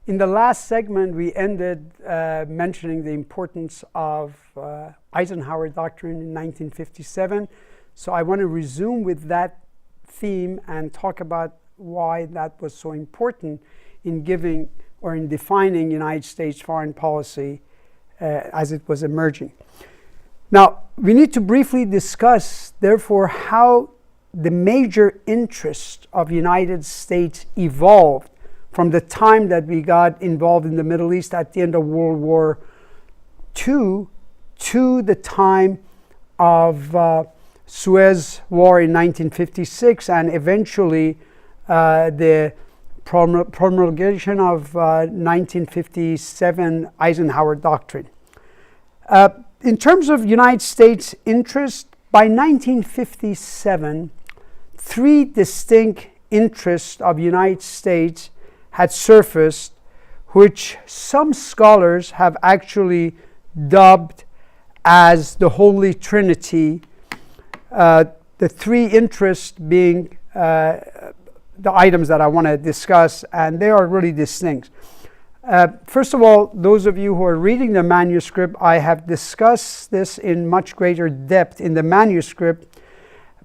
In the last segment, we ended mentioning the importance of Eisenhower Doctrine in 1957. So I want to resume with that theme and talk about why that was so important in giving or in defining United States foreign policy as it was emerging. Now, we need to briefly discuss, therefore, how the major interest of United States evolved from the time that we got involved in the Middle East at the end of World War II to the time of Suez War in 1956 and eventually the promulgation of 1957 Eisenhower Doctrine. In terms of United States interest, by 1957, three distinct interests of United States had surfaced, which some scholars have actually dubbed as the Holy Trinity, the three interests being the items that I want to discuss, and they are really distinct. First of all, those of you who are reading the manuscript, I have discussed this in much greater depth in the manuscript,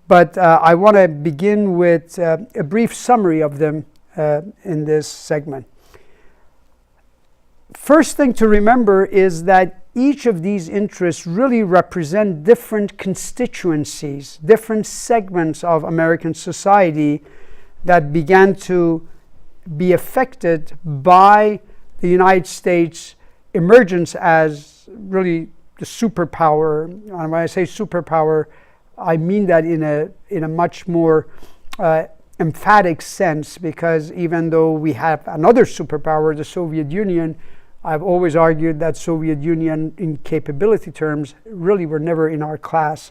but I want to begin with a brief summary of them in this segment. First thing to remember is that each of these interests really represent different constituencies, different segments of American society that began to be affected by the United States emergence as really the superpower. And when I say superpower, I mean that in a much more emphatic sense, because even though we have another superpower, the Soviet Union, I've always argued that Soviet Union in capability terms really were never in our class.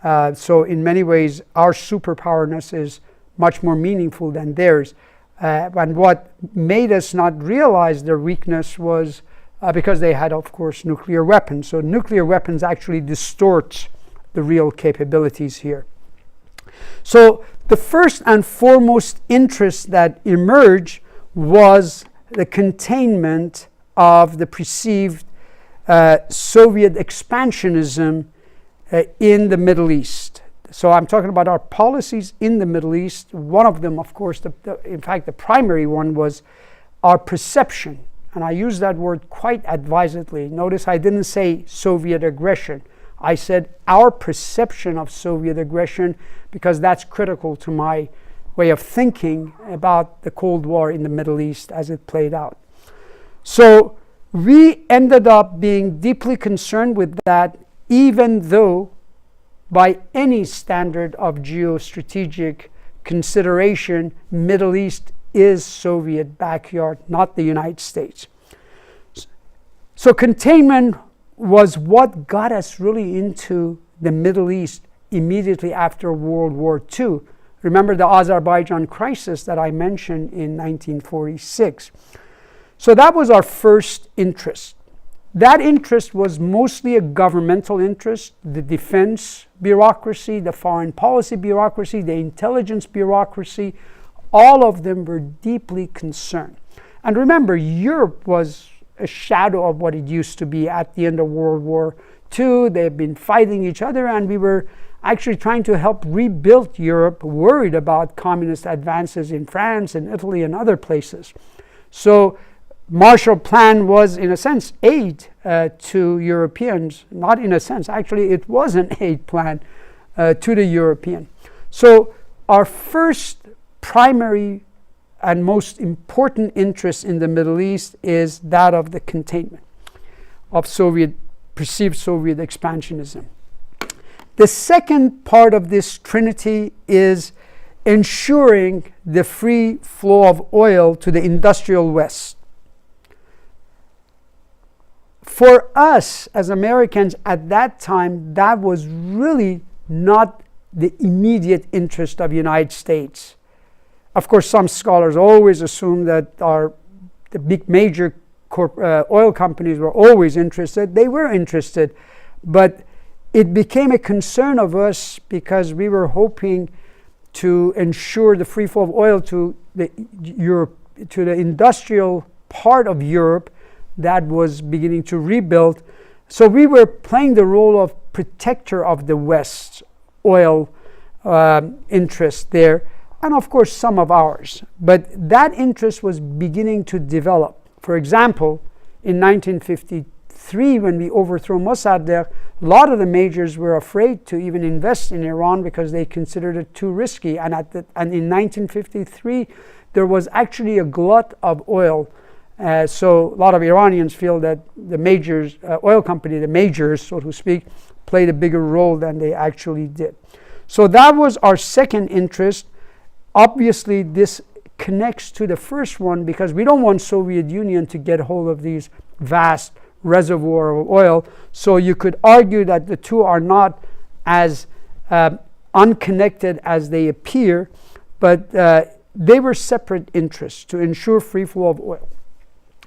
So in many ways, our superpowerness is much more meaningful than theirs. And what made us not realize their weakness was because they had, of course, nuclear weapons. So nuclear weapons actually distort the real capabilities here. So the first and foremost interest that emerged was the containment of the perceived Soviet expansionism in the Middle East. So I'm talking about our policies in the Middle East. One of them, of course, in fact, the primary one was our perception. And I use that word quite advisedly. Notice I didn't say Soviet aggression. I said our perception of Soviet aggression because that's critical to my way of thinking about the Cold War in the Middle East as it played out. So we ended up being deeply concerned with that, even though by any standard of geostrategic consideration, Middle East is Soviet backyard, not the United States. So containment was what got us really into the Middle East immediately after World War II. Remember the Azerbaijan crisis that I mentioned in 1946. So that was our first interest. That interest was mostly a governmental interest. The defense bureaucracy, the foreign policy bureaucracy, the intelligence bureaucracy, all of them were deeply concerned. And remember, Europe was a shadow of what it used to be at the end of World War II. They've been fighting each other, and we were actually trying to help rebuild Europe, worried about communist advances in France and Italy and other places. So Marshall Plan was, in a sense, aid to Europeans. Not in a sense, actually it was an aid plan to the European. So our first primary and most important interest in the Middle East is that of the containment of perceived Soviet expansionism. The second part of this trinity is ensuring the free flow of oil to the industrial West. For us as Americans at that time, that was really not the immediate interest of the United States. Of course, some scholars always assume that the big major oil companies were always interested. They were interested, but it became a concern of us because we were hoping to ensure the free flow of oil to the industrial part of Europe that was beginning to rebuild. So we were playing the role of protector of the West's oil interest there, and of course some of ours. But that interest was beginning to develop. For example, in 1953, when we overthrew Mossadegh, a lot of the majors were afraid to even invest in Iran because they considered it too risky. And in 1953, there was actually a glut of oil. So a lot of Iranians feel that the majors, oil company, the majors, so to speak, played a bigger role than they actually did. So that was our second interest. Obviously, this connects to the first one because we don't want Soviet Union to get hold of these vast reservoir of oil. So you could argue that the two are not as unconnected as they appear, but they were separate interests to ensure free flow of oil.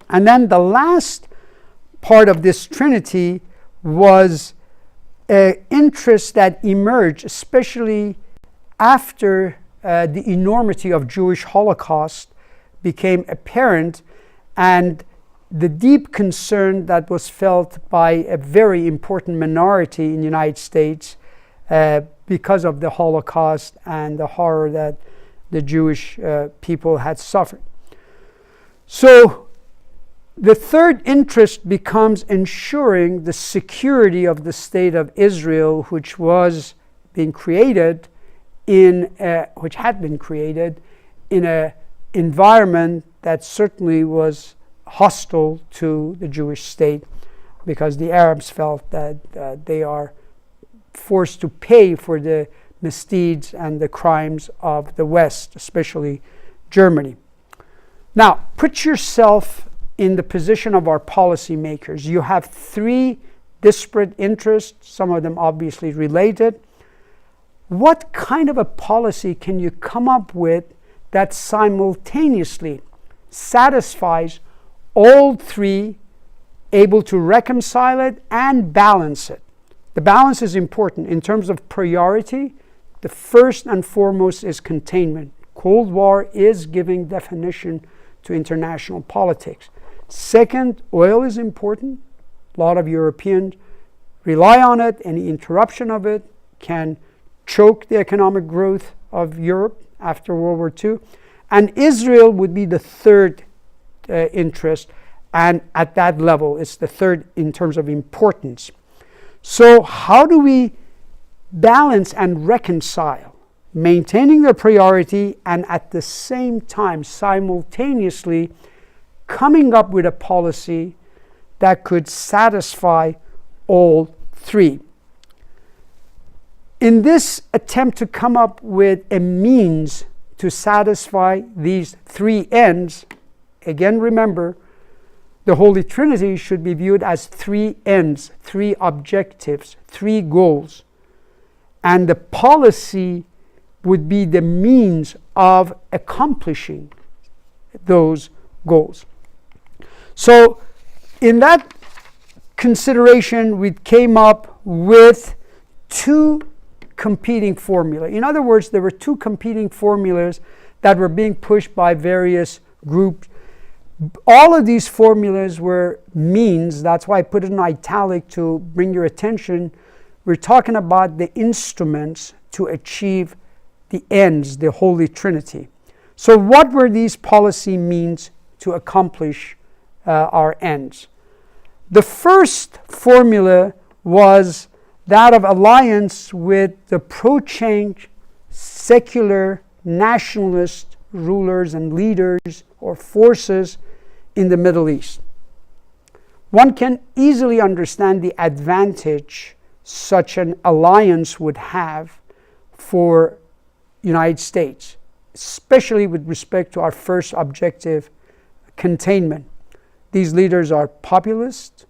And then the last part of this trinity was interest that emerged, especially after the enormity of Jewish Holocaust became apparent, and the deep concern that was felt by a very important minority in the United States because of the Holocaust and the horror that the Jewish people had suffered. So the third interest becomes ensuring the security of the state of Israel, which was being created which had been created in an environment that certainly was hostile to the Jewish state, because the Arabs felt that they are forced to pay for the misdeeds and the crimes of the West, especially Germany. Now, put yourself in the position of our policymakers. You have three disparate interests, some of them obviously related. What kind of a policy can you come up with that simultaneously satisfies all three, able to reconcile it and balance it? The balance is important in terms of priority. The first and foremost is containment. Cold War is giving definition to international politics. Second, oil is important. A lot of Europeans rely on it. Any interruption of it can choke the economic growth of Europe after World War II. And Israel would be the third interest, and at that level, it's the third in terms of importance. So how do we balance and reconcile maintaining the priority and at the same time simultaneously coming up with a policy that could satisfy all three? In this attempt to come up with a means to satisfy these three ends, again remember, the Holy Trinity should be viewed as three ends, three objectives, three goals. And the policy would be the means of accomplishing those goals. So in that consideration, we came up with two competing formula. In other words, there were two competing formulas that were being pushed by various groups. All of these formulas were means. That's why I put it in italic to bring your attention. We're talking about the instruments to achieve the ends, the Holy Trinity. So what were these policy means to accomplish our ends? The first formula was that of alliance with the pro-change, secular, nationalist rulers and leaders or forces in the Middle East. One can easily understand the advantage such an alliance would have for United States, especially with respect to our first objective, containment. These leaders are populist,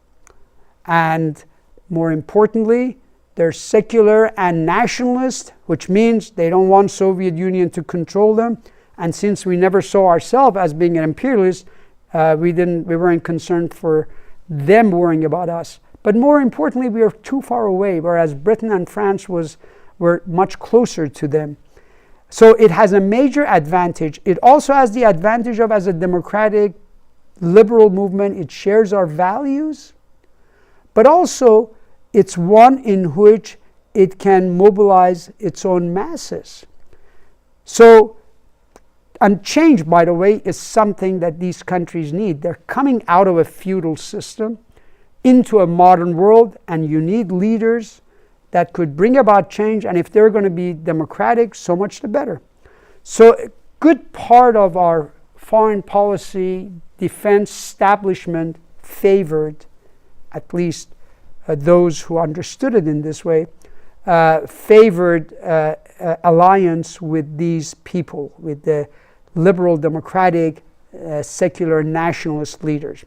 and more importantly, they're secular and nationalist, which means they don't want Soviet Union to control them. And since we never saw ourselves as being an imperialist, we weren't concerned for them worrying about us. But more importantly, we are too far away, whereas Britain and France were much closer to them. So it has a major advantage. It also has the advantage of, as a democratic liberal movement. It shares our values, but also it's one in which it can mobilize its own masses. So, and change, by the way, is something that these countries need. They're coming out of a feudal system into a modern world, and you need leaders that could bring about change, and if they're going to be democratic, so much the better. So a good part of our foreign policy, defense establishment favored, at least those who understood it in this way, favored alliance with these people, with the liberal, democratic, secular, nationalist leaders.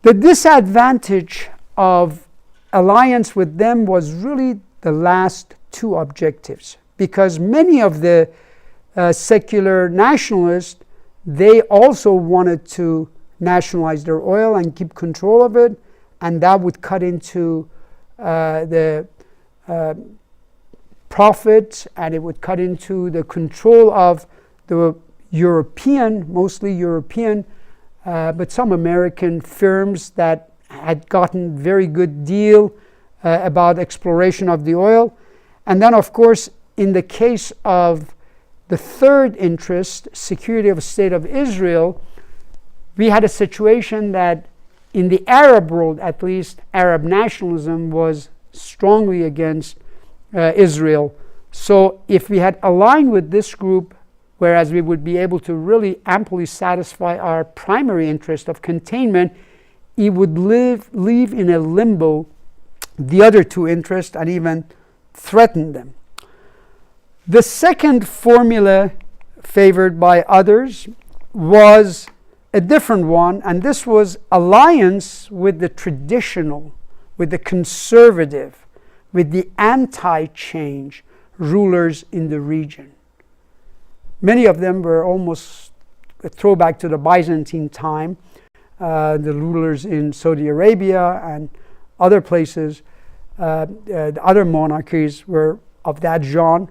The disadvantage of alliance with them was really the last two objectives, because many of the secular nationalists, they also wanted to nationalize their oil and keep control of it, and that would cut into the profits, and it would cut into the control of the European, mostly European, but some American firms that had gotten very good deal about exploration of the oil. And then, of course, in the case of the third interest, security of the state of Israel, we had a situation that in the Arab world, at least, Arab nationalism was strongly against Israel. So if we had aligned with this group, whereas we would be able to really amply satisfy our primary interest of containment, it would leave in a limbo the other two interests and even threaten them. The second formula favored by others was a different one, and this was alliance with the traditional, with the conservative, with the anti-change rulers in the region. Many of them were almost a throwback to the Byzantine time. The rulers in Saudi Arabia and other places, the other monarchies were of that genre.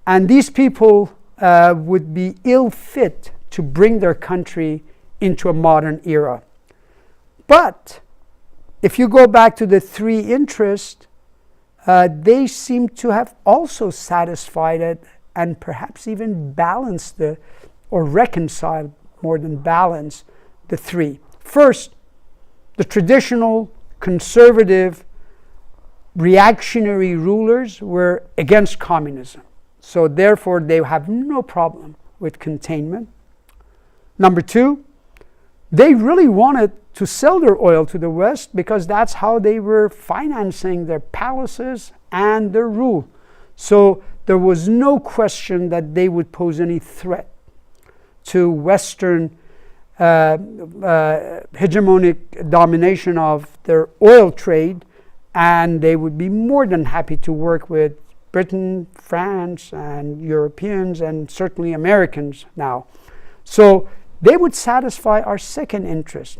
And these people would be ill fit to bring their country into a modern era. But if you go back to the three interests, they seem to have also satisfied it and perhaps even balanced or reconciled more than balance the three. First, the traditional conservative reactionary rulers were against communism. So therefore, they have no problem with containment. Number two, they really wanted to sell their oil to the West because that's how they were financing their palaces and their rule. So there was no question that they would pose any threat to Western hegemonic domination of their oil trade, and they would be more than happy to work with Britain, France, and Europeans, and certainly Americans now. So they would satisfy our second interest.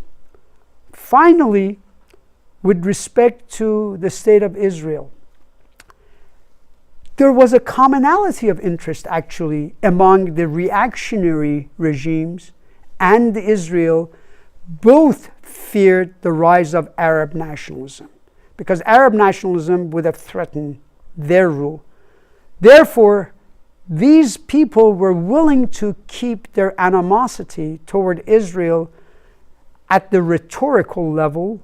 Finally, with respect to the state of Israel, there was a commonality of interest actually among the reactionary regimes and Israel. Both feared the rise of Arab nationalism because Arab nationalism would have threatened their rule. Therefore, these people were willing to keep their animosity toward Israel at the rhetorical level,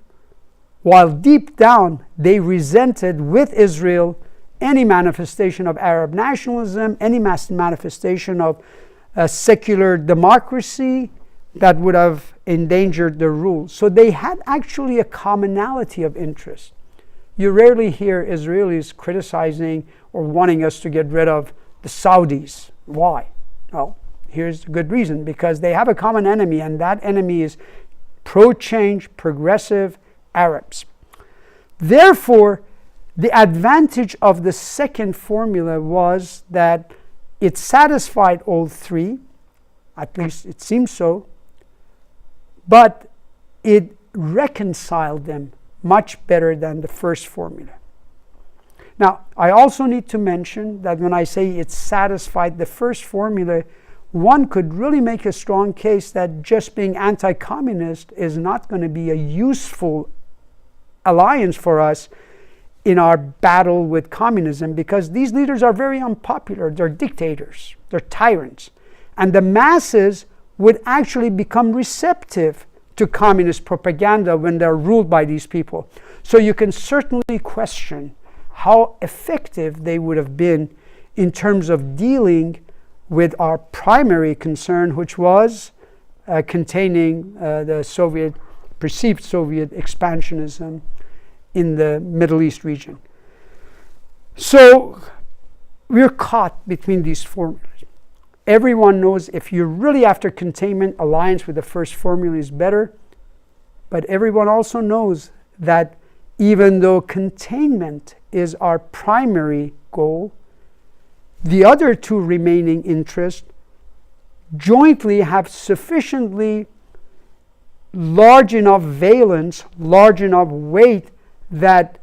while deep down they resented with Israel any manifestation of Arab nationalism, any manifestation of secular democracy that would have endangered their rule. So they had actually a commonality of interest. You rarely hear Israelis criticizing or wanting us to get rid of the Saudis. Why? Well, here's a good reason. Because they have a common enemy, and that enemy is pro-change, progressive Arabs. Therefore, the advantage of the second formula was that it satisfied all three, at least it seems so, but it reconciled them much better than the first formula. Now, I also need to mention that when I say it satisfied the first formula, one could really make a strong case that just being anti-communist is not going to be a useful alliance for us in our battle with communism, because these leaders are very unpopular. They're dictators, they're tyrants. And the masses would actually become receptive to communist propaganda when they're ruled by these people. So you can certainly question how effective they would have been in terms of dealing with our primary concern, which was containing the perceived Soviet expansionism in the Middle East region. So we're caught between these formulas. Everyone knows if you're really after containment, alliance with the first formula is better. But everyone also knows that even though containment is our primary goal, the other two remaining interests jointly have sufficiently large enough valence, large enough weight, that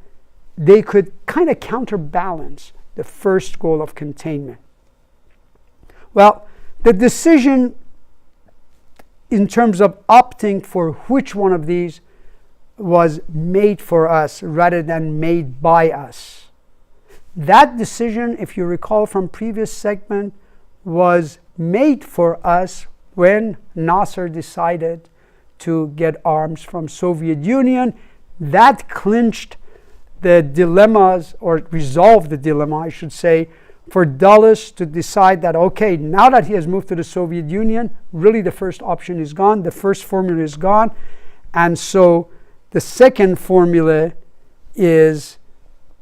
they could kind of counterbalance the first goal of containment. Well, the decision in terms of opting for which one of these was made for us rather than made by us. That decision, if you recall from previous segment, was made for us when Nasser decided to get arms from Soviet Union. That clinched the dilemmas, or resolved the dilemma, I should say, for Dulles to decide that, okay, now that he has moved to the Soviet Union, really the first option is gone, the first formula is gone, and so the second formula is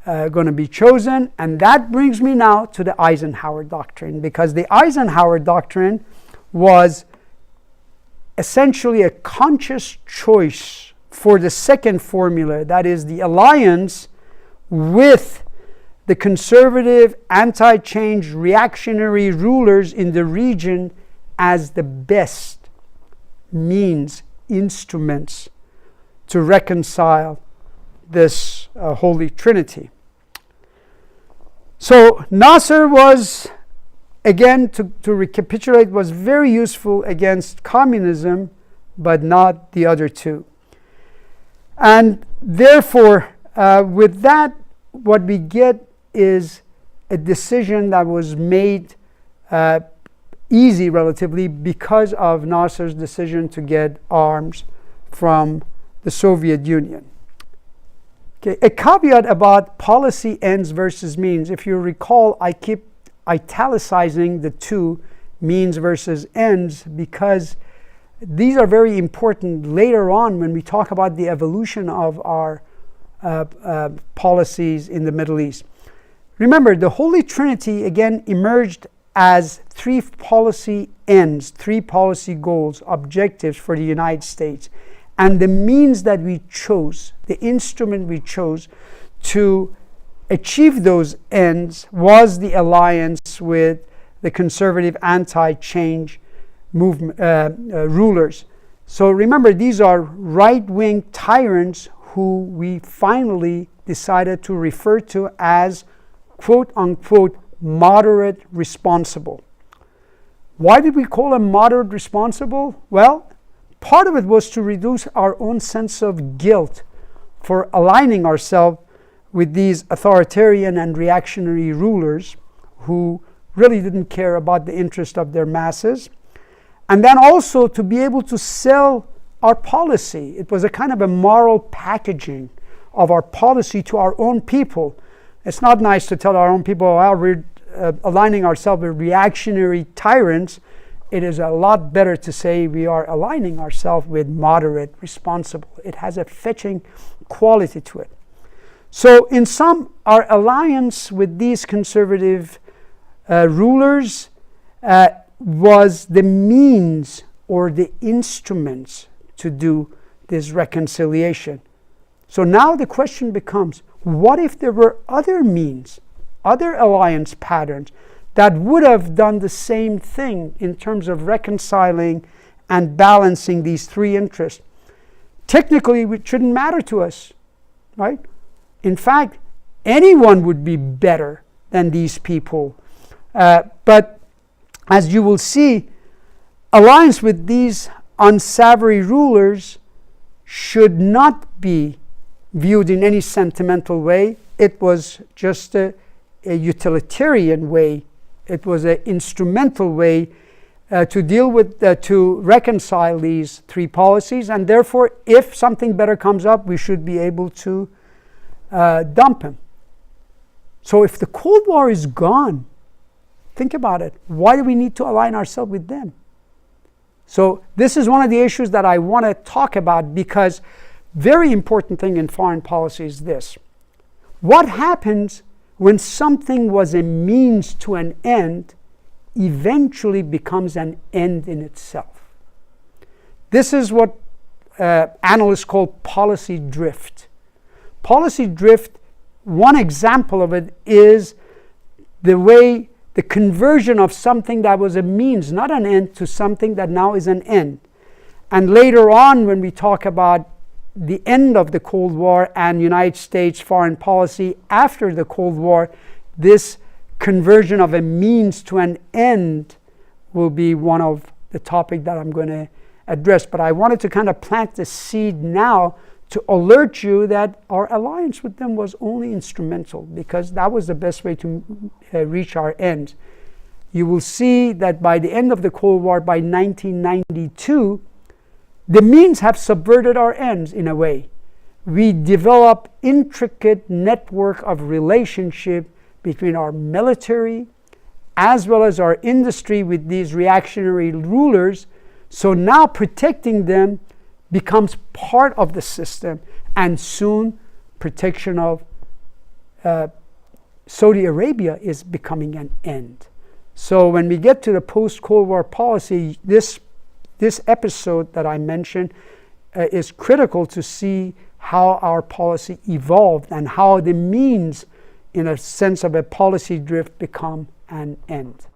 going to be chosen. And that brings me now to the Eisenhower Doctrine, because the Eisenhower Doctrine was essentially a conscious choice for the second formula, that is the alliance with the conservative, anti-change, reactionary rulers in the region as the best means, instruments to reconcile this Holy Trinity. So Nasser was, again, to recapitulate, was very useful against communism, but not the other two. And therefore, with that, what we get is a decision that was made easy relatively because of Nasser's decision to get arms from the Soviet Union. Okay, a caveat about policy ends versus means. If you recall, I keep italicizing the two, means versus ends, because these are very important later on when we talk about the evolution of our policies in the Middle East. Remember, the Holy Trinity again emerged as three policy ends, three policy goals, objectives for the United States. And the means that we chose, the instrument we chose to achieve those ends, was the alliance with the conservative anti-change movement rulers. So remember, these are right-wing tyrants who we finally decided to refer to as quote-unquote moderate responsible. Why did we call them moderate responsible? Well, part of it was to reduce our own sense of guilt for aligning ourselves with these authoritarian and reactionary rulers who really didn't care about the interest of their masses. And then also to be able to sell our policy. It was a kind of a moral packaging of our policy to our own people. It's not nice to tell our own people, well, we're aligning ourselves with reactionary tyrants. It is a lot better to say we are aligning ourselves with moderate, responsible. It has a fetching quality to it. So in sum, our alliance with these conservative rulers was the means or the instruments to do this reconciliation. So now the question becomes, what if there were other means, other alliance patterns that would have done the same thing in terms of reconciling and balancing these three interests? Technically, it shouldn't matter to us, right? In fact, anyone would be better than these people. But as you will see, alliance with these unsavory rulers should not be viewed in any sentimental way. It was just a utilitarian way. It was an instrumental way to deal with, to reconcile these three policies, and therefore, if something better comes up, we should be able to dump him. So if the Cold War is gone, think about it. Why do we need to align ourselves with them? So this is one of the issues that I want to talk about, because very important thing in foreign policy is this. What happens when something was a means to an end eventually becomes an end in itself? This is what analysts call policy drift. Policy drift, one example of it is the conversion of something that was a means, not an end, to something that now is an end. And later on, when we talk about the end of the Cold War and United States foreign policy after the Cold War, this conversion of a means to an end will be one of the topics that I'm going to address. But I wanted to kind of plant the seed now to alert you that our alliance with them was only instrumental, because that was the best way to reach our end. You will see that by the end of the Cold War, by 1992, the means have subverted our ends in a way. We develop intricate network of relationship between our military as well as our industry with these reactionary rulers. So now protecting them becomes part of the system, and soon protection of Saudi Arabia is becoming an end. So when we get to the post-Cold War policy, this episode that I mentioned is critical to see how our policy evolved and how the means, in a sense of a policy drift, become an end.